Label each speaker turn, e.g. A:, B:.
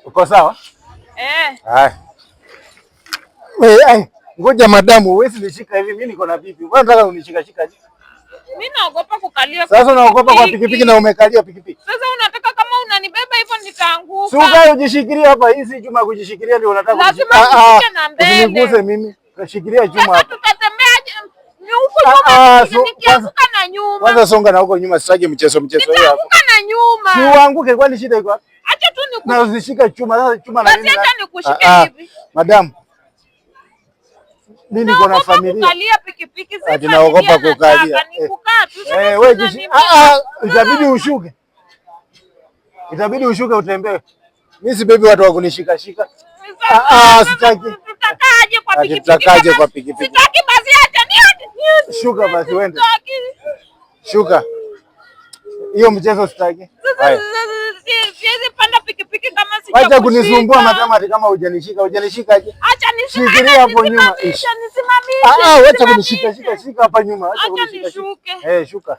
A: Uko sawa? Haya. Ngoja madamu, wewe nishika hivi, mimi niko na bibi. Wewe unataka unishika shika aje?
B: Mimi naogopa kukalia.
A: Sasa unaogopa kwa pikipiki na umekalia pikipiki.
B: Sasa unataka kama unanibeba hivyo nitaanguka.
A: Si ukae ujishikilia hapa, hii si chuma kujishikilia ndio unataka
B: kujishikilia. Lazima nishike na mbele.
A: Usiniguse mimi. Kashikilia chuma hapa.
B: Tutatembeaje? Huko nyuma nikianguka na nyuma.
A: Kwanza songa na huko nyuma, sitaki mchezo hiyo hapo.
B: Nitaanguka na nyuma.
A: Si uanguke, kwani shida iko wapi?
B: Acha tu
A: na uzishika chuma, sasa chuma na nini?
B: Acha nikushike hivi.
A: Madam, mimi niko na familia.
B: Kukalia pikipiki si
A: ati naogopa kukalia.
B: Kukaa tu.
A: Wewe itabidi ushuke. Itabidi ushuke utembee. Mimi si baby watu wa kunishika shika. Sitaki.
B: Tutakaje kwa pikipiki?
A: Tutakaje kwa pikipiki?
B: Sitaki basi acha ni.
A: Shuka basi uende. Shuka. Hiyo mchezo sitaki.
B: Siwezi panda pikipiki kama sija.
A: Acha kunisumbua madam, ati kama hujanishika, hujanishikaje?
B: Acha nisimame.
A: Shikilia hapo nyuma.
B: Acha nisimamishe.
A: Acha kunishika shika hapa nyuma. Acha kunishika.
B: Acha nishuke.
A: Shuka.